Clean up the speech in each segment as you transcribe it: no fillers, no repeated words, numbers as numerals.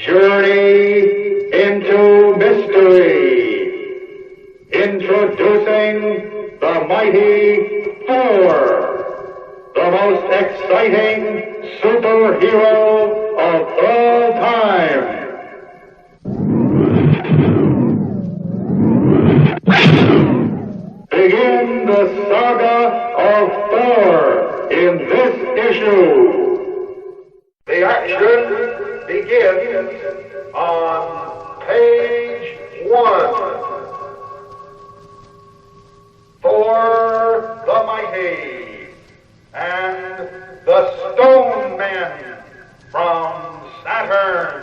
Journey into mystery. Introducing the mighty Thor, the most exciting superhero of all time. Begin the saga of Thor in this issue. The action begins on page 1. Thor the Mighty and the Stone Men from Saturn.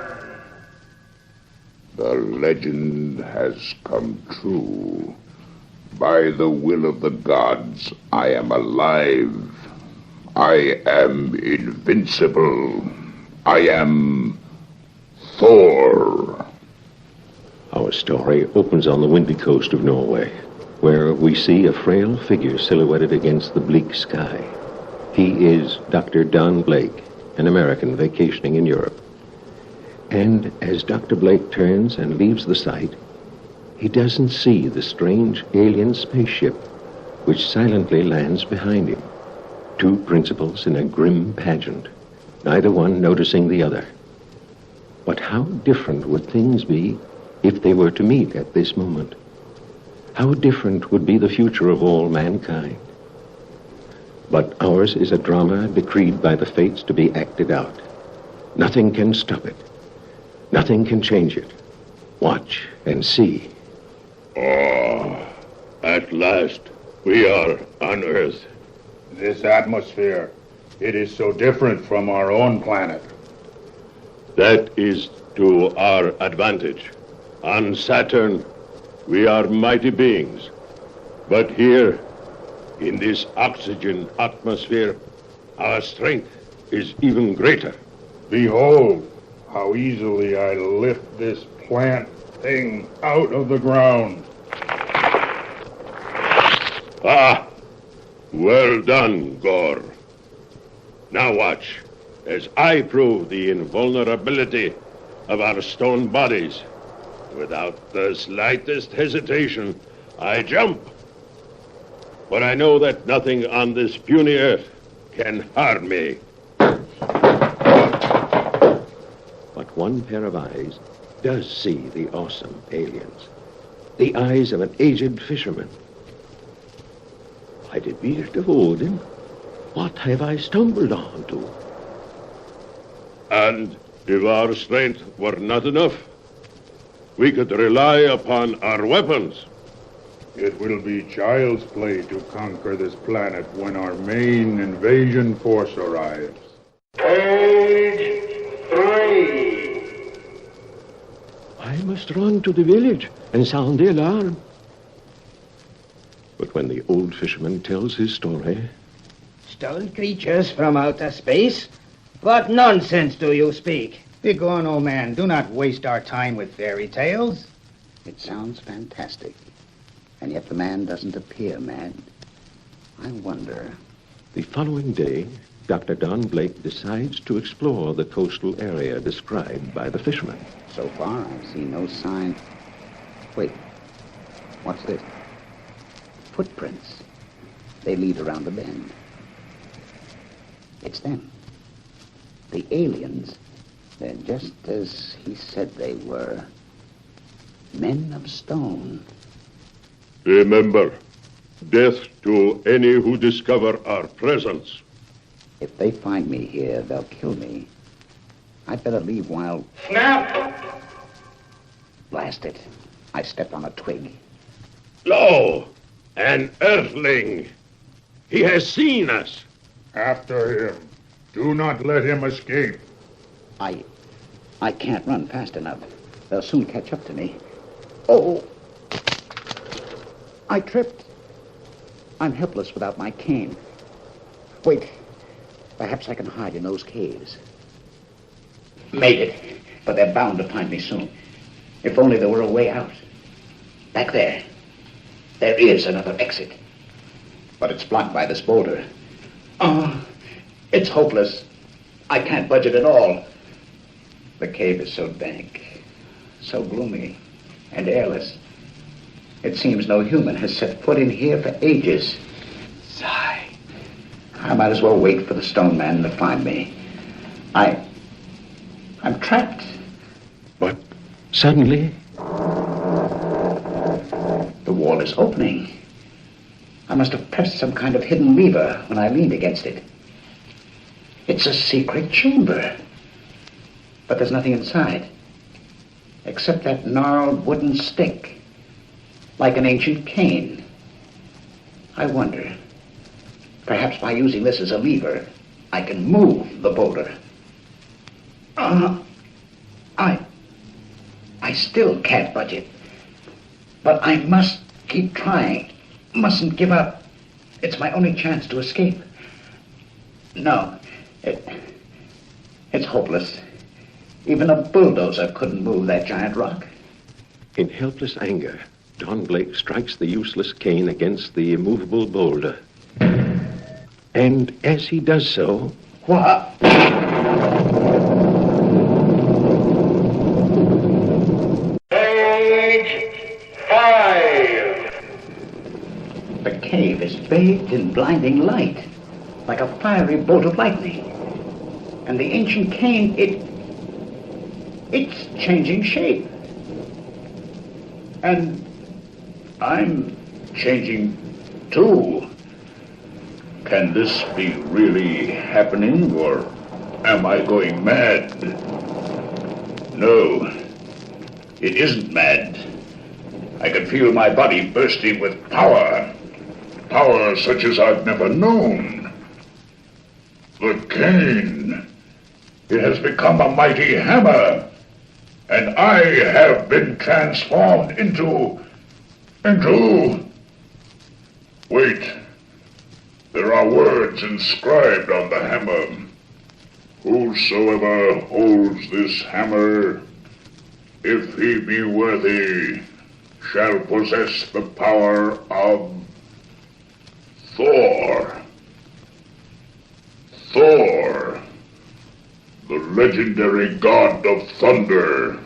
The legend has come true. By the will of the gods, I am alive. I am invincible. I am Thor. Our story opens on the windy coast of Norway, where we see a frail figure silhouetted against the bleak sky. He is Dr. Don Blake, an American vacationing in Europe. And as Dr. Blake turns and leaves the site, he doesn't see the strange alien spaceship which silently lands behind him. Two principals in a grim pageant, neither one noticing the other. But how different would things be if they were to meet at this moment? How different would be the future of all mankind? But ours is a drama decreed by the fates to be acted out. Nothing can stop it. Nothing can change it. Watch and see. At last, we are on Earth. This atmosphere, it is so different from our own planet. That is to our advantage. On Saturn, we are mighty beings. But here, in this oxygen atmosphere, our strength is even greater. Behold how easily I lift this plant thing out of the ground. Ah, well done, Gore. Now watch, as I prove the invulnerability of our stone bodies. Without the slightest hesitation, I jump. But I know that nothing on this puny earth can harm me. But one pair of eyes does see the awesome aliens. The eyes of an aged fisherman. By the beard of Odin, what have I stumbled onto? And if our strength were not enough, we could rely upon our weapons. It will be child's play to conquer this planet when our main invasion force arrives. Page 3. I must run to the village and sound the alarm. But when the old fisherman tells his story... Stone creatures from outer space? What nonsense do you speak? Begone, old man. Do not waste our time with fairy tales. It sounds fantastic. And yet the man doesn't appear mad. I wonder... The following day, Dr. Don Blake decides to explore the coastal area described by the fisherman. So far, I've seen no sign... Wait. What's this? Footprints. They lead around a bend. It's them. The aliens. They're just as he said they were. Men of stone. Remember, death to any who discover our presence. If they find me here, they'll kill me. I'd better leave while... Snap! Blast it. I stepped on a twig. Lo! An earthling! He has seen us! After him. Do not let him escape. I can't run fast enough. They'll soon catch up to me. Oh! I tripped. I'm helpless without my cane. Wait. Perhaps I can hide in those caves. Made it. But they're bound to find me soon. If only there were a way out. Back there. There is another exit. But it's blocked by this boulder. Oh, it's hopeless. I can't budge it at all. The cave is so dank, so gloomy, and airless. It seems no human has set foot in here for ages. Sigh. I might as well wait for the stone man to find me. I'm trapped. But suddenly... The wall is opening. I must have pressed some kind of hidden lever when I leaned against it. It's a secret chamber. But there's nothing inside, except that gnarled wooden stick, like an ancient cane. I wonder, perhaps by using this as a lever, I can move the boulder. I still can't budge it. But I must keep trying. Mustn't give up. It's my only chance to escape. No, it's hopeless. Even a bulldozer couldn't move that giant rock. In helpless anger, Don Blake strikes the useless cane against the immovable boulder. And as he does so... What? Page 5. The cave is bathed in blinding light, like a fiery bolt of lightning. And the ancient cane, it's changing shape. And I'm changing too. Can this be really happening, or am I going mad? No, it isn't mad. I can feel my body bursting with power. Power such as I've never known. The cane. It has become a mighty hammer. And I have been transformed into... Wait. There are words inscribed on the hammer. Whosoever holds this hammer, if he be worthy, shall possess the power of Thor. Thor, the legendary god of thunder,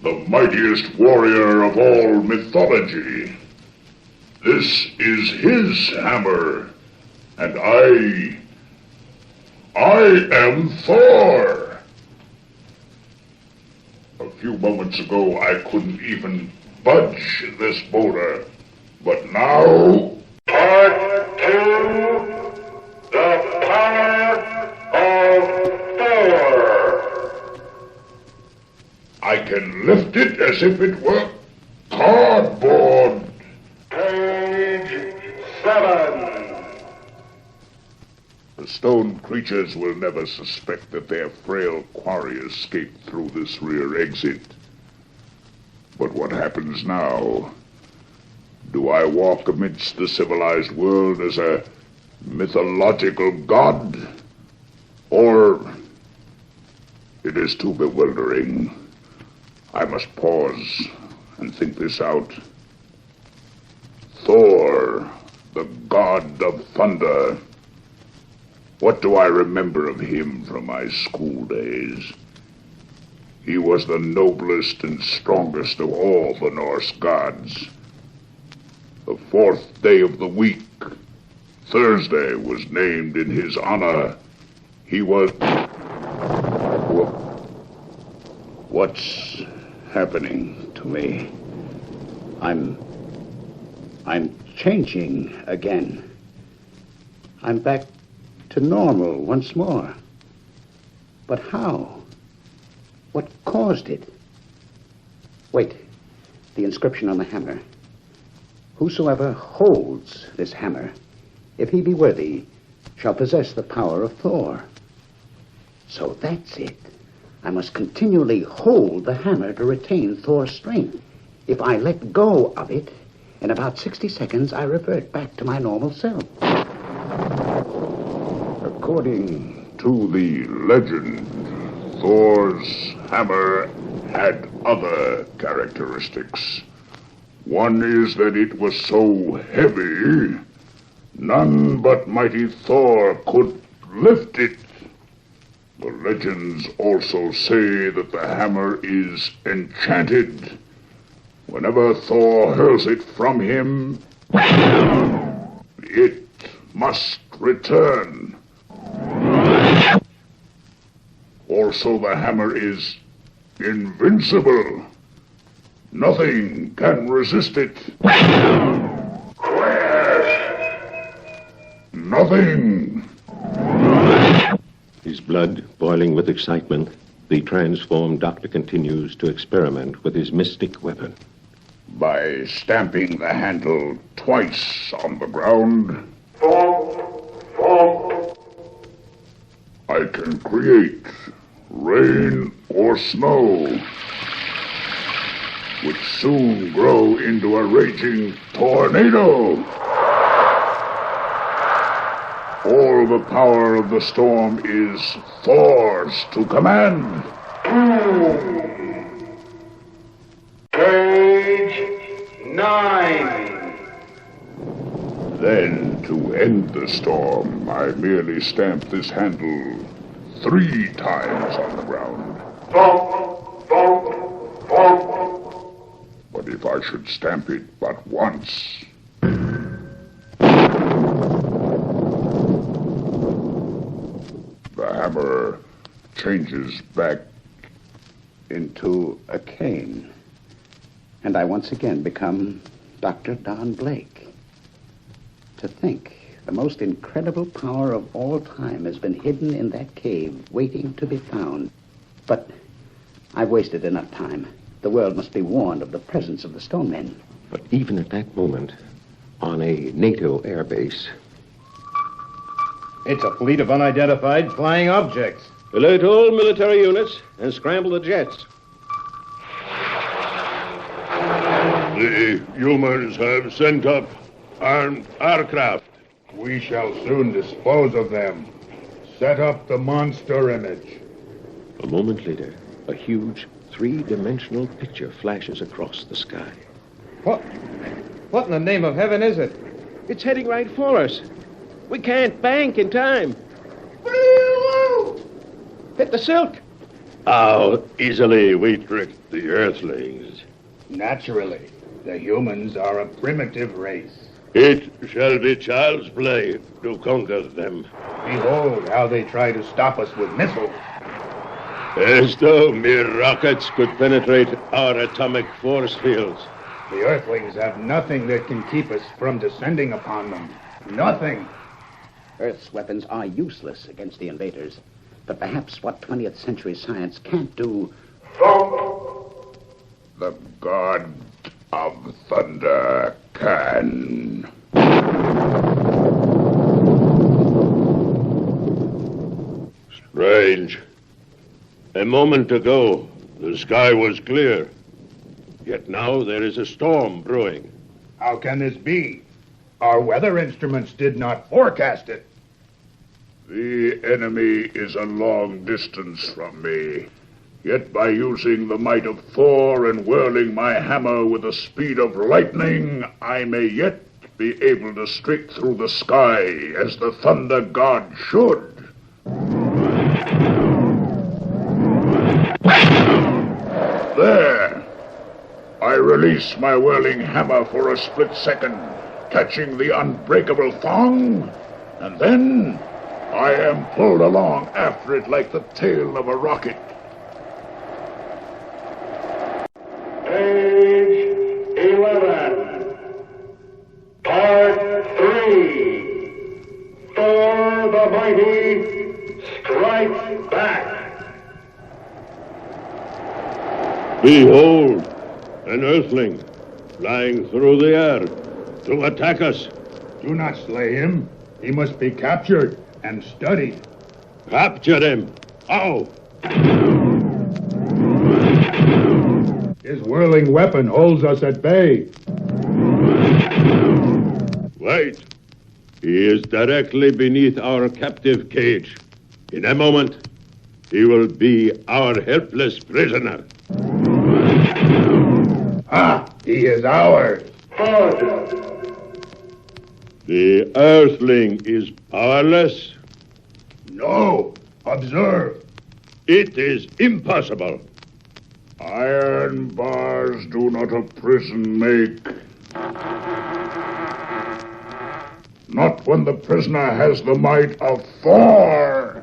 the mightiest warrior of all mythology. This is his hammer, and I am Thor. A few moments ago, I couldn't even budge this boulder, but now... Part 2, the power of Thor. I can lift it as if it were cardboard. Page 7. The stone creatures will never suspect that their frail quarry escaped through this rear exit. But what happens now? Do I walk amidst the civilized world as a mythological god? Or... It is too bewildering. I must pause and think this out. Thor, the god of thunder. What do I remember of him from my school days? He was the noblest and strongest of all the Norse gods. The 4th day of the week, Thursday, was named in his honor. He was... What's happening to me? I'm changing again. I'm back to normal once more. But how? What caused it? Wait, the inscription on the hammer. Whosoever holds this hammer, if he be worthy, shall possess the power of Thor. So that's it. I must continually hold the hammer to retain Thor's strength. If I let go of it, in about 60 seconds, I revert back to my normal self. According to the legend, Thor's hammer had other characteristics. One is that it was so heavy, none but mighty Thor could lift it. The legends also say that the hammer is enchanted. Whenever Thor hurls it from him, it must return. Also, the hammer is invincible. Nothing can resist it. Nothing. His blood boiling with excitement, the transformed doctor continues to experiment with his mystic weapon. By stamping the handle twice on the ground, I can create rain or snow, which soon grow into a raging tornado. All the power of the storm is Thor's to command. Page 9. Then, to end the storm, I merely stamp this handle 3 times on the ground. Thump, thump, thump. But if I should stamp it but once, the hammer changes back into a cane. And I once again become Dr. Don Blake. To think, the most incredible power of all time has been hidden in that cave, waiting to be found. But I've wasted enough time. The world must be warned of the presence of the stone men. But even at that moment, on a NATO airbase, it's a fleet of unidentified flying objects. alert all military units and scramble the jets. The humans have sent up armed aircraft. we shall soon dispose of them. Set up the monster image. A moment later, a huge 3-dimensional picture flashes across the sky. What in the name of heaven is it? It's heading right for us. We can't bank in time. Hit the silk. How easily we tricked the Earthlings. Naturally. The humans are a primitive race. It shall be child's play to conquer them. Behold how they try to stop us with missiles. As though mere rockets could penetrate our atomic force fields. The Earthlings have nothing that can keep us from descending upon them. Nothing. Earth's weapons are useless against the invaders. But perhaps what 20th century science can't do... The god of thunder can. Strange. A moment ago, the sky was clear. Yet now there is a storm brewing. How can this be? Our weather instruments did not forecast it. The enemy is a long distance from me. Yet by using the might of Thor and whirling my hammer with the speed of lightning, I may yet be able to streak through the sky as the thunder god should. There! I release my whirling hammer for a split second, catching the unbreakable thong, and then I am pulled along after it like the tail of a rocket. Page 11. Part 3. Thor the Mighty strikes back. Behold, an Earthling flying through the air to attack us. Do not slay him. He must be captured and studied. Capture him. How? His whirling weapon holds us at bay. Wait. He is directly beneath our captive cage. In a moment, he will be our helpless prisoner. Ah, he is ours. The Earthling is powerless. No, observe. It is impossible. Iron bars do not a prison make. Not when the prisoner has the might of Thor.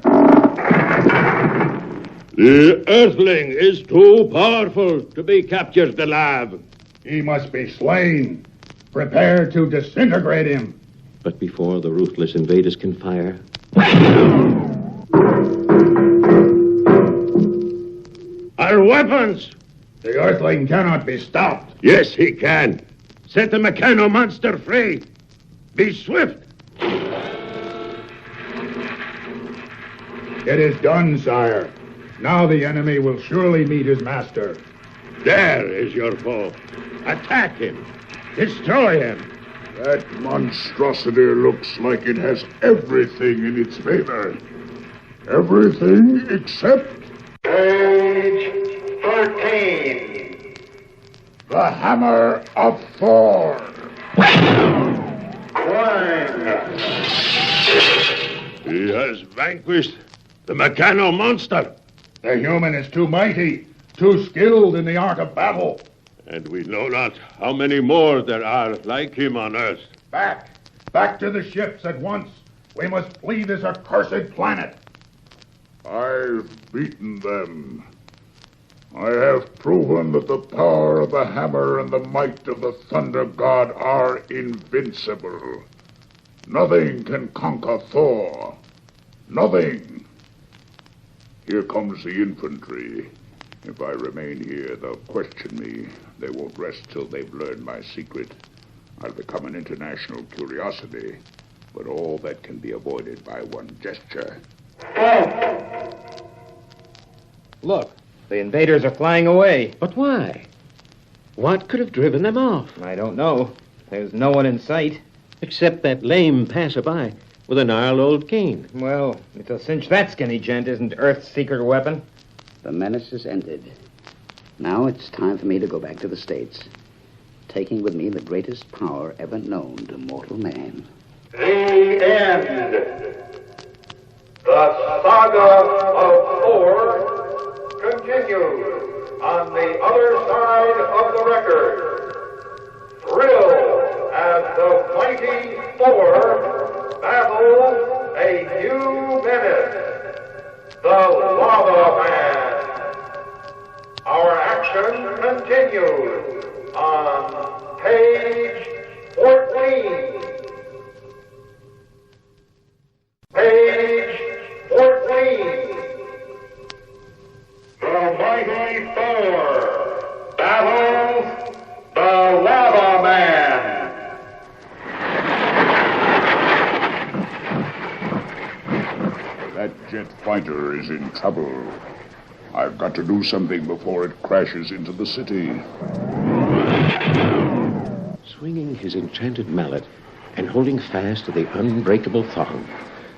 The Earthling is too powerful to be captured alive. He must be slain. Prepare to disintegrate him. But before the ruthless invaders can fire, Our weapons! The Earthling cannot be stopped. Yes, he can. Set the Meccano monster free. Be swift. It is done, sire. Now the enemy will surely meet his master. There is your foe. Attack him. Destroy him. That monstrosity looks like it has everything in its favor. Everything except Page 13. the hammer of Thor. One. He has vanquished the Meccano monster. The human is too mighty, too skilled in the art of battle. And we know not how many more there are like him on Earth. Back to the ships at once. We must flee this accursed planet. I've beaten them. I have proven that the power of the hammer and the might of the thunder god are invincible. Nothing can conquer Thor. Nothing. Here comes the infantry. If I remain here, they'll question me. They won't rest till they've learned my secret. I'll become an international curiosity, but all that can be avoided by one gesture. Look, the invaders are flying away. but why? What could have driven them off? I don't know. There's no one in sight. Except that lame passerby with a gnarled old cane. Well, it's a cinch that skinny gent isn't Earth's secret weapon. The menace is ended. Now it's time for me to go back to the States, taking with me the greatest power ever known to mortal man. The end. The saga of Thor continues on the other side of the record. Thrill as the mighty Thor battles a new menace, the Lava Man. Our action continues on page 14. Page 14. The mighty Thor battles the Lava Man. That jet fighter is in trouble. I've got to do something before it crashes into the city. Swinging his enchanted mallet and holding fast to the unbreakable thong,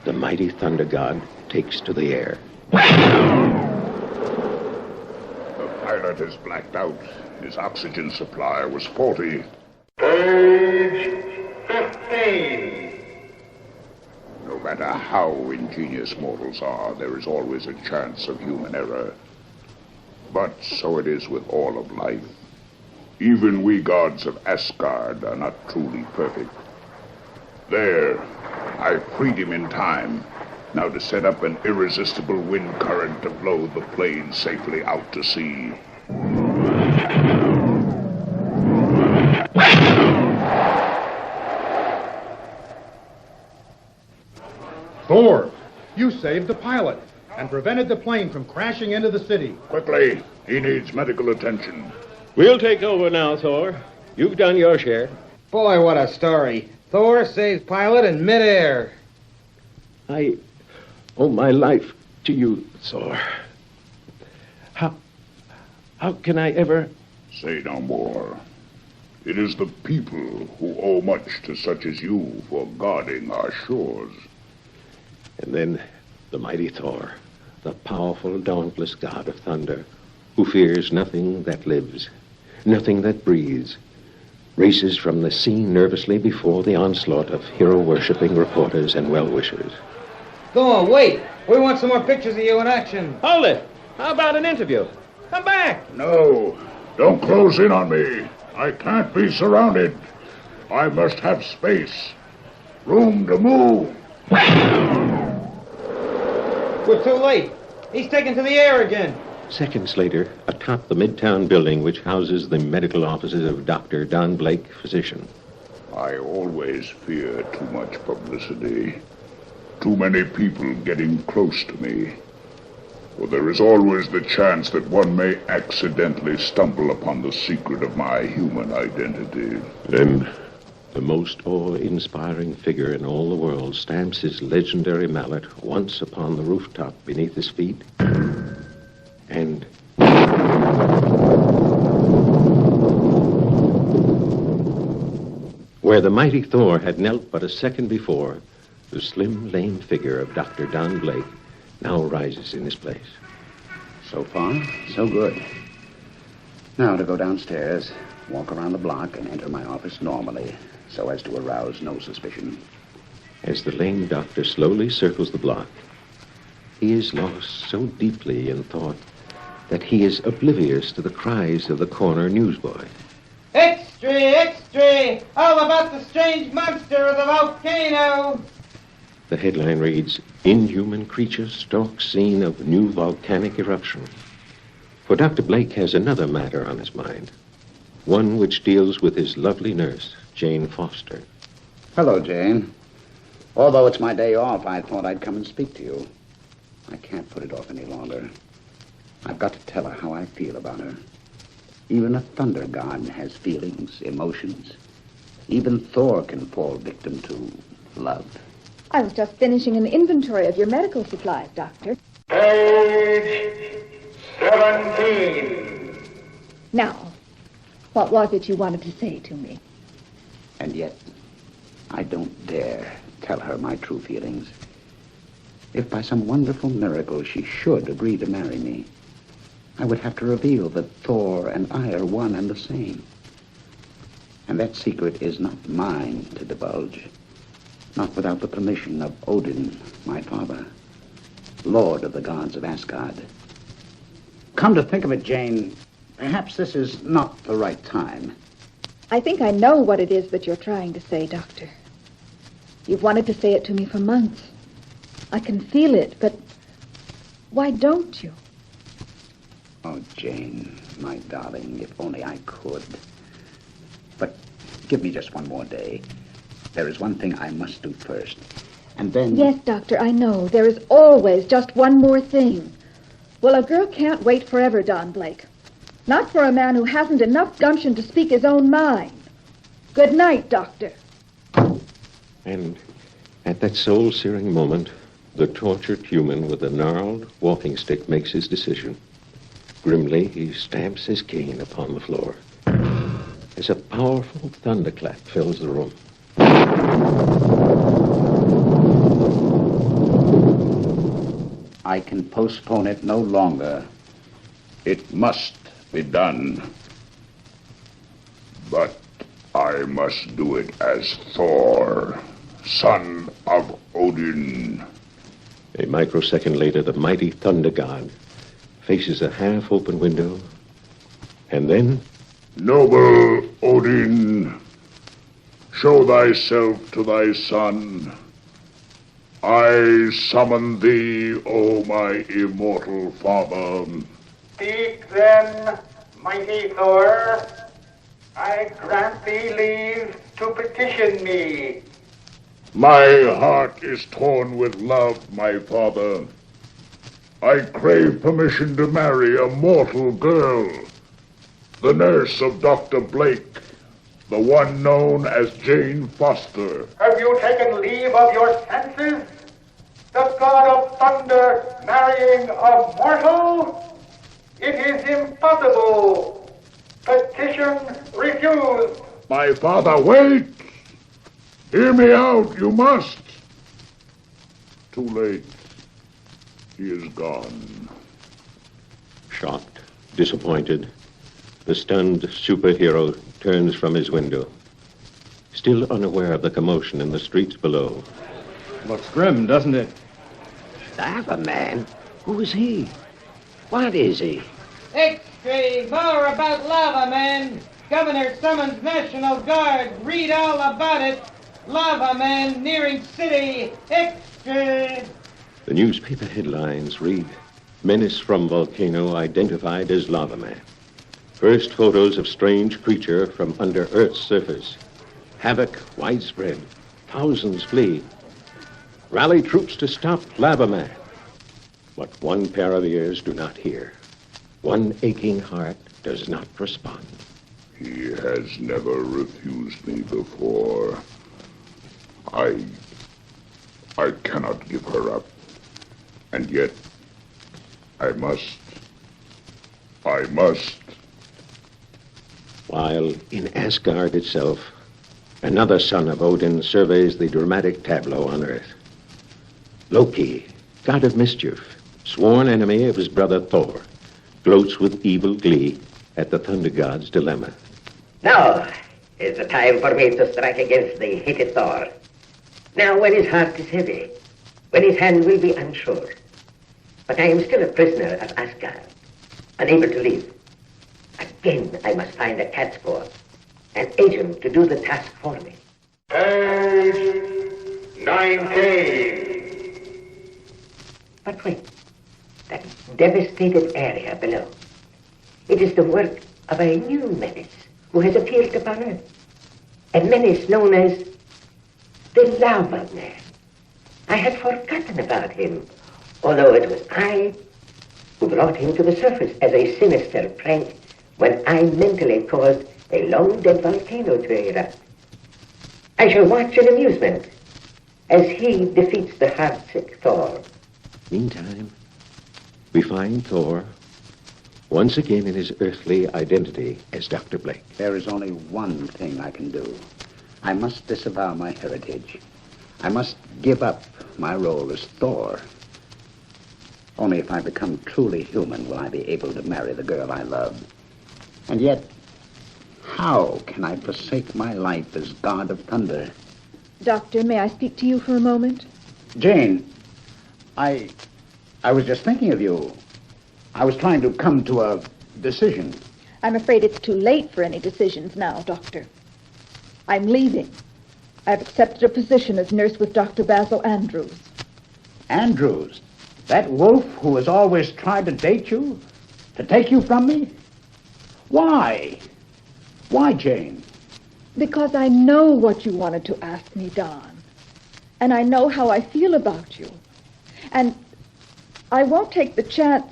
the mighty thunder god takes to the air. The pilot is blacked out. His oxygen supply was 40. Page 15. No matter how ingenious mortals are, there is always a chance of human error. But so it is with all of life. Even we gods of Asgard are not truly perfect. There, I freed him in time. Now to set up an irresistible wind current to blow the plane safely out to sea. Thor, you saved the pilot and prevented the plane from crashing into the city. Quickly, he needs medical attention. We'll take over now, Thor. You've done your share. Boy, what a story. Thor saves pilot in midair. I owe my life to you, Thor. How can I ever... Say no more. It is the people who owe much to such as you for guarding our shores. And then the mighty Thor, the powerful, dauntless god of thunder, who fears nothing that lives, nothing that breathes, races from the scene nervously before the onslaught of hero-worshipping reporters and well-wishers. Thor, wait. We want some more pictures of you in action. Hold it! How about an interview? Come back. No. Don't close in on me. I can't be surrounded. I must have space. Room to move. We're too late. He's taken to the air again. Seconds later, atop the Midtown building which houses the medical offices of Dr. Don Blake, physician. I always fear too much publicity. Too many people getting close to me. For there is always the chance that one may accidentally stumble upon the secret of my human identity. Then, the most awe-inspiring figure in all the world stamps his legendary mallet once upon the rooftop beneath his feet, and... where the mighty Thor had knelt but a second before, the slim, lame figure of Dr. Don Blake now rises in his place. So far, so good. Now to go downstairs, walk around the block, and enter my office normally, so as to arouse no suspicion. As the lame doctor slowly circles the block, he is lost so deeply in thought that he is oblivious to the cries of the corner newsboy. Extra, extra! All about the strange monster of the volcano! The headline reads, "Inhuman creature stalks scene of new volcanic eruption." For Dr. Blake has another matter on his mind, one which deals with his lovely nurse, Jane Foster. Hello, Jane. Although it's my day off, I thought I'd come and speak to you. I can't put it off any longer. I've got to tell her how I feel about her. Even a thunder god has feelings, emotions. Even Thor can fall victim to love. I was just finishing an inventory of your medical supplies, Doctor. Page 17. Now, what was it you wanted to say to me? And yet, I don't dare tell her my true feelings. If by some wonderful miracle she should agree to marry me, I would have to reveal that Thor and I are one and the same. And that secret is not mine to divulge, not without the permission of Odin, my father, Lord of the gods of Asgard. Come to think of it, Jane, perhaps this is not the right time. I think I know what it is that you're trying to say, Doctor. You've wanted to say it to me for months. I can feel it, but why don't you? Oh, Jane, my darling, if only I could. But give me just one more day. There is one thing I must do first. And then... Yes, Doctor, I know. There is always just one more thing. Well, a girl can't wait forever, Don Blake. Not for a man who hasn't enough gumption to speak his own mind. Good night, Doctor. And at that soul-searing moment, the tortured human with a gnarled walking stick makes his decision. Grimly, he stamps his cane upon the floor as a powerful thunderclap fills the room. I can postpone it no longer. It must be done. But I must do it as Thor, son of Odin. A microsecond later, the mighty thunder god faces a half-open window, and then... Noble Odin, show thyself to thy son. I summon thee, O my immortal father. Speak then, mighty Thor. I grant thee leave to petition me. My heart is torn with love, my father. I crave permission to marry a mortal girl, the nurse of Dr. Blake, the one known as Jane Foster. Have you taken leave of your senses? The god of thunder marrying a mortal? It is impossible. Petition refused. My father, wait! Hear me out, you must. Too late. He is gone. Shocked, disappointed, the stunned superhero turns from his window, still unaware of the commotion in the streets below. Looks grim, doesn't it? The other man? Who is he? What is he? Extra, more about Lava Man. Governor summons National Guard. Read all about it. Lava Man nearing city. Extra. The newspaper headlines read, Menace from volcano identified as Lava Man. First photos of strange creature from under Earth's surface. Havoc widespread. Thousands flee. Rally troops to stop Lava Man. But one pair of ears do not hear. One aching heart does not respond. He has never refused me before. I cannot give her up. And yet, I must. While in Asgard itself, another son of Odin surveys the dramatic tableau on Earth. Loki, god of mischief, sworn enemy of his brother Thor, gloats with evil glee at the thunder god's dilemma. Now is the time for me to strike against the hated Thor. Now when his heart is heavy, when his hand will be unsure. But I am still a prisoner of Asgard, unable to leave. Again I must find a cat's paw, an agent to do the task for me. Page 19. But wait, that devastated area below. It is the work of a new menace who has appeared upon Earth. A menace known as the Lava Man. I had forgotten about him, although it was I who brought him to the surface as a sinister prank when I mentally caused a long-dead volcano to erupt. I shall watch in amusement as he defeats the heartsick Thor. Meantime, we find Thor once again in his earthly identity as Dr. Blake. There is only one thing I can do. I must disavow my heritage. I must give up my role as Thor. Only if I become truly human will I be able to marry the girl I love. And yet, how can I forsake my life as God of Thunder? Doctor, may I speak to you for a moment? Jane, I was just thinking of you. I was trying to come to a decision. I'm afraid it's too late for any decisions now, Doctor. I'm leaving. I've accepted a position as nurse with Dr. Basil Andrews. Andrews? That wolf who has always tried to date you? To take you from me? Why? Why, Jane? Because I know what you wanted to ask me, Don. And I know how I feel about you. And I won't take the chance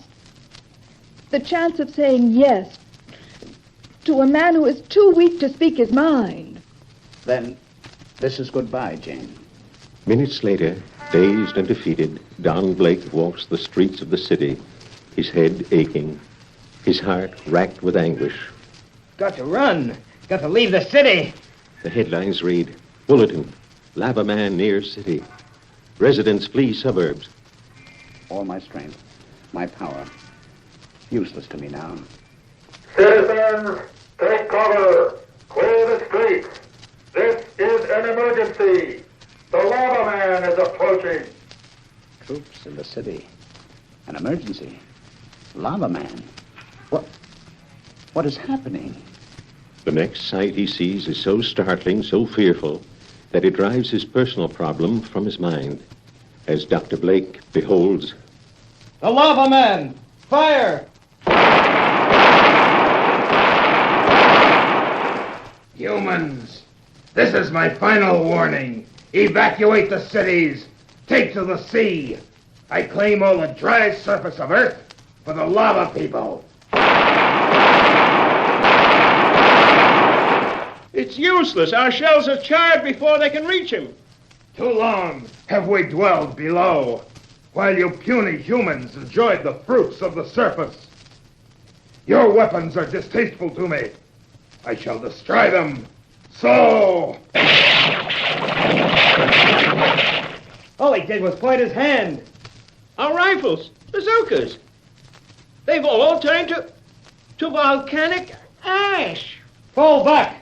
of saying yes to a man who is too weak to speak his mind. Then this is goodbye, Jane. Minutes later, dazed and defeated, Don Blake walks the streets of the city, his head aching, his heart racked with anguish. Got to run. Got to leave the city. The headlines read, Bulletin, Lava Man near city. Residents flee suburbs. All my strength, my power, useless to me now. Citizens, take cover. Clear the streets. This is an emergency. The Lava Man is approaching. Troops in the city. An emergency. Lava Man. What is happening? The next sight he sees is so startling, so fearful, that it drives his personal problem from his mind. As Dr. Blake beholds... The Lava Man! Fire! Humans, this is my final warning. Evacuate the cities. Take to the sea. I claim all the dry surface of Earth for the lava people. It's useless. Our shells are charred before they can reach him. Too long have we dwelled below, while you puny humans enjoyed the fruits of the surface. Your weapons are distasteful to me. I shall destroy them. So... All he did was point his hand. Our rifles, bazookas. They've all turned to volcanic ash. Fall back.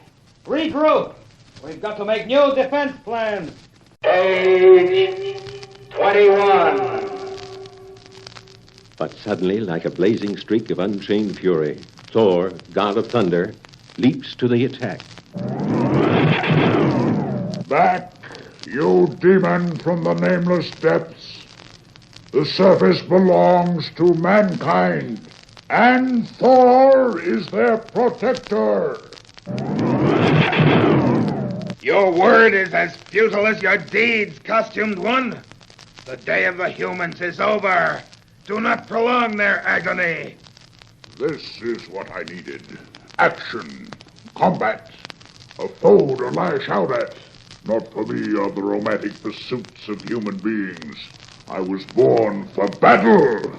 Regroup. We've got to make new defense plans. Page 21. But suddenly, like a blazing streak of unchained fury, Thor, god of thunder, leaps to the attack. Back, you demon from the nameless depths. The surface belongs to mankind, and Thor is their protector. Your word is as futile as your deeds, costumed one. The day of the humans is over. Do not prolong their agony. This is what I needed. Action, combat, a foe to lash out at. Not for me are the romantic pursuits of human beings. I was born for battle.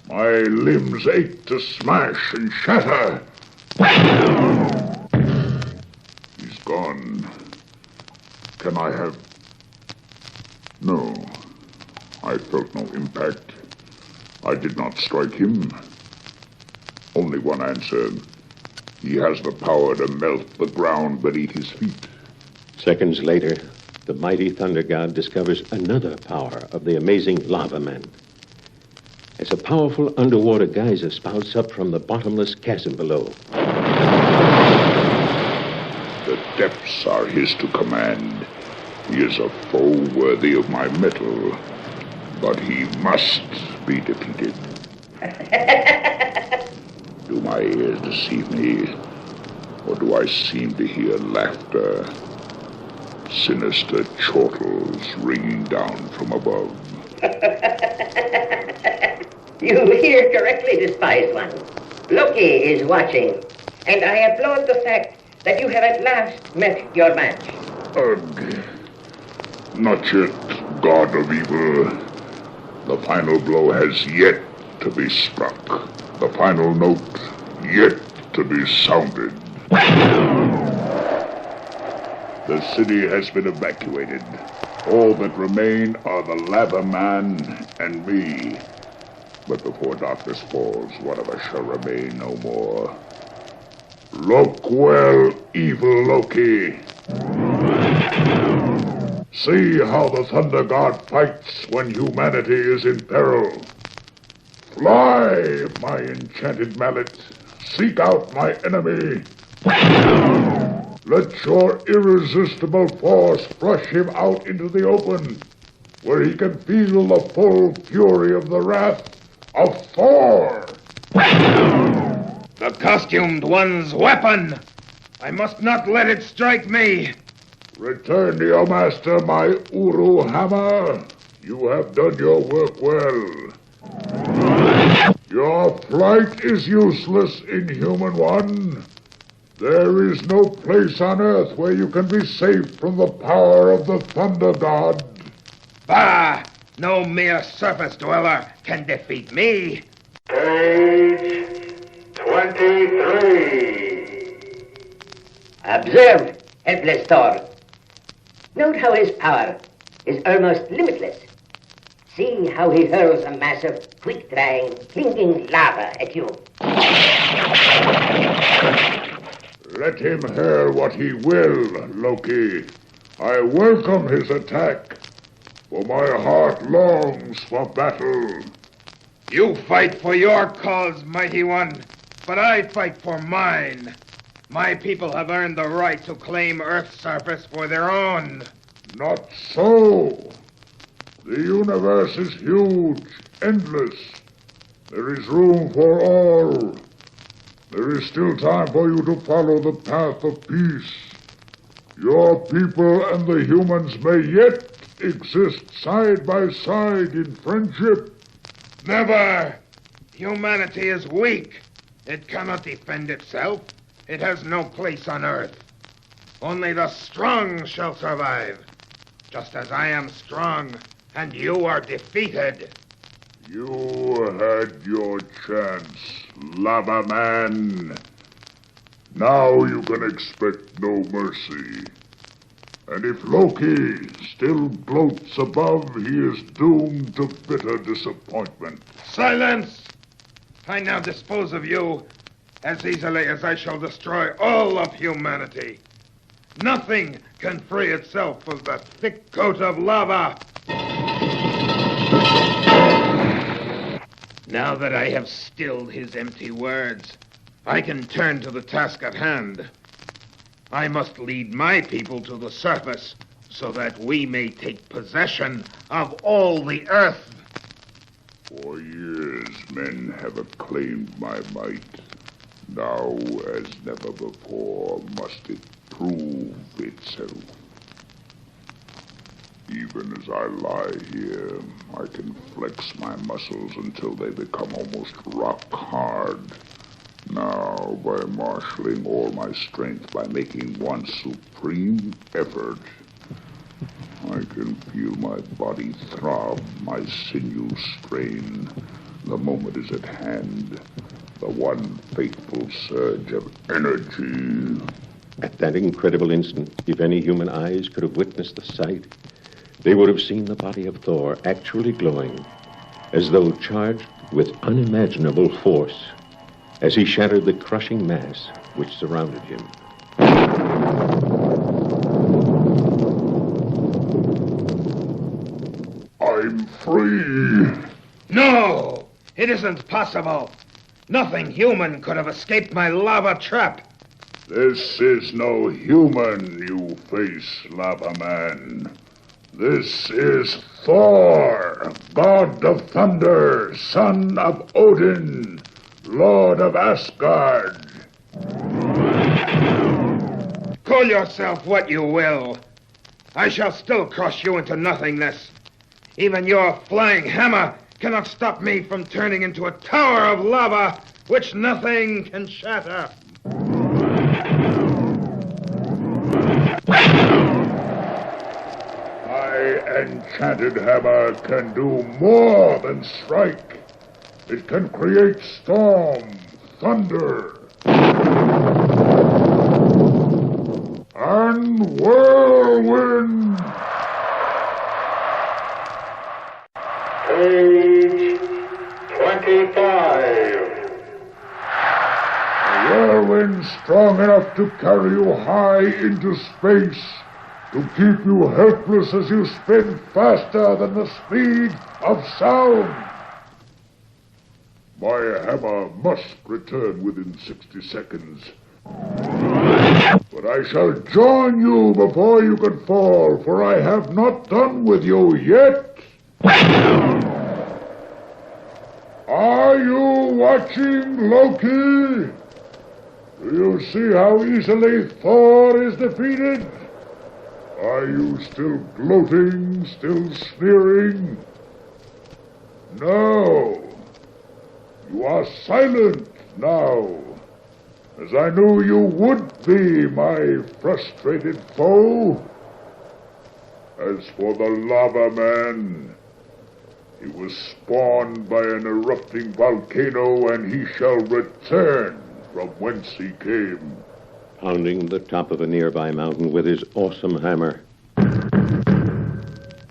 My limbs ache to smash and shatter. He's gone. Can I have... No. I felt no impact. I did not strike him. Only one answer. He has the power to melt the ground beneath his feet. Seconds later, the mighty thunder god discovers another power of the amazing lava man. As a powerful underwater geyser spouts up from the bottomless chasm below. The depths are his to command. He is a foe worthy of my mettle, but he must be defeated. Do my ears deceive me, or do I seem to hear laughter? Sinister chortles ringing down from above. You hear correctly, despised one. Loki is watching, and I applaud the fact that you have at last met your match. Ugh. Not yet, god of evil. The final blow has yet to be struck. The final note yet to be sounded. The city has been evacuated. All that remain are the lava man and me. But before darkness falls, one of us shall remain no more. Look well, evil Loki. See how the Thunder God fights when humanity is in peril. Fly, my enchanted mallet. Seek out my enemy. Let your irresistible force flush him out into the open, where he can feel the full fury of the wrath of Thor. The costumed one's weapon! I must not let it strike me! Return to your master, my Uru hammer. You have done your work well. Your flight is useless, inhuman one. There is no place on earth where you can be safe from the power of the Thunder God. Bah! No mere surface dweller can defeat me. Page 23. Observe, helpless Thor. Note how his power is almost limitless. See how he hurls a mass of quick-drying, clinking lava at you. Let him hurl what he will, Loki. I welcome his attack, for my heart longs for battle. You fight for your cause, mighty one, but I fight for mine. My people have earned the right to claim Earth's surface for their own. Not so. The universe is huge, endless. There is room for all. There is still time for you to follow the path of peace. Your people and the humans may yet exist side by side in friendship. Never! Humanity is weak. It cannot defend itself. It has no place on Earth. Only the strong shall survive. Just as I am strong, and you are defeated. You had your chance, Lava Man. Now you can expect no mercy. And if Loki still gloats above, he is doomed to bitter disappointment. Silence! I now dispose of you as easily as I shall destroy all of humanity. Nothing can free itself of the thick coat of lava. Now that I have stilled his empty words, I can turn to the task at hand. I must lead my people to the surface so that we may take possession of all the earth. For years, men have acclaimed my might. Now, as never before, must it prove itself. Even as I lie here, I can flex my muscles until they become almost rock hard. Now, by marshaling all my strength, by making one supreme effort, I can feel my body throb, my sinews strain. The moment is at hand, the one fateful surge of energy. At that incredible instant, if any human eyes could have witnessed the sight, they would have seen the body of Thor actually glowing, as though charged with unimaginable force, as he shattered the crushing mass which surrounded him. I'm free. No! It isn't possible. Nothing human could have escaped my lava trap. This is no human you face, Lava Man. This is Thor, god of thunder, son of Odin, lord of Asgard. Call yourself what you will. I shall still crush you into nothingness. Even your flying hammer cannot stop me from turning into a tower of lava which nothing can shatter. My enchanted hammer can do more than strike. It can create storm, thunder, and whirlwind. Page 25. A whirlwind strong enough to carry you high into space, to keep you helpless as you spin faster than the speed of sound. My hammer must return within 60 seconds. But I shall join you before you can fall, for I have not done with you yet. Are you watching, Loki? Do you see how easily Thor is defeated? Are you still gloating, still sneering? No. You are silent now, as I knew you would be, my frustrated foe. As for the Lava Man, he was spawned by an erupting volcano, and he shall return from whence he came. Pounding the top of a nearby mountain with his awesome hammer,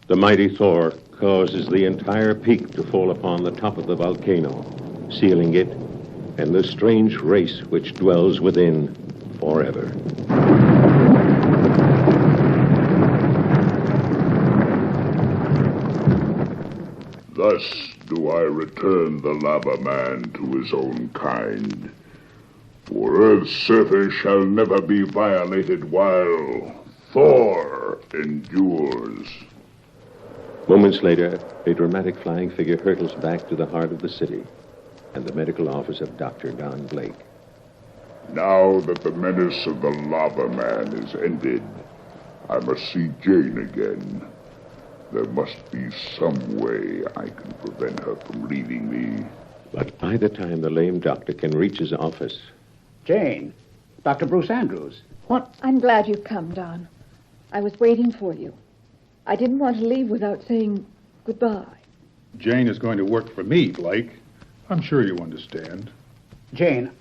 the mighty Thor causes the entire peak to fall upon the top of the volcano, sealing it and the strange race which dwells within forever. Thus do I return the Lava Man to his own kind. For Earth's surface shall never be violated while Thor endures. Moments later, a dramatic flying figure hurtles back to the heart of the city and the medical office of Dr. Don Blake. Now that the menace of the Lava Man is ended, I must see Jane again. There must be some way I can prevent her from leaving me. But by the time the lame doctor can reach his office... Jane, Dr. Bruce Andrews. What? I'm glad you've come, Don. I was waiting for you. I didn't want to leave without saying goodbye. Jane is going to work for me, Blake. I'm sure you understand. Jane,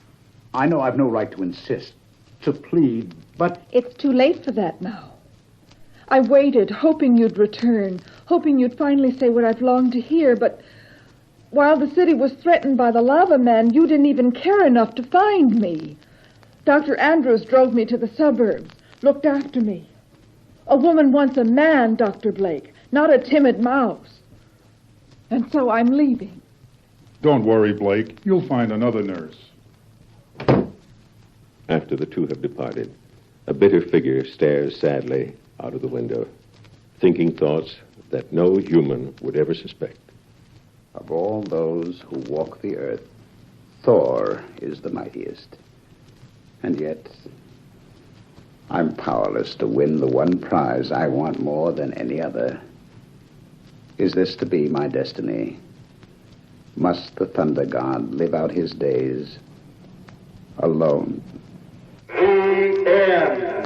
I know I've no right to insist, to plead, but... It's too late for that now. I waited, hoping you'd return, hoping you'd finally say what I've longed to hear, but while the city was threatened by the Lava Man, you didn't even care enough to find me. Dr. Andrews drove me to the suburbs, looked after me. A woman wants a man, Dr. Blake, not a timid mouse. And so I'm leaving. Don't worry, Blake. You'll find another nurse. After the two have departed, a bitter figure stares sadly out of the window, thinking thoughts that no human would ever suspect. Of all those who walk the earth, Thor is the mightiest. And yet, I'm powerless to win the one prize I want more than any other. Is this to be my destiny? Must the thunder god live out his days alone? The end.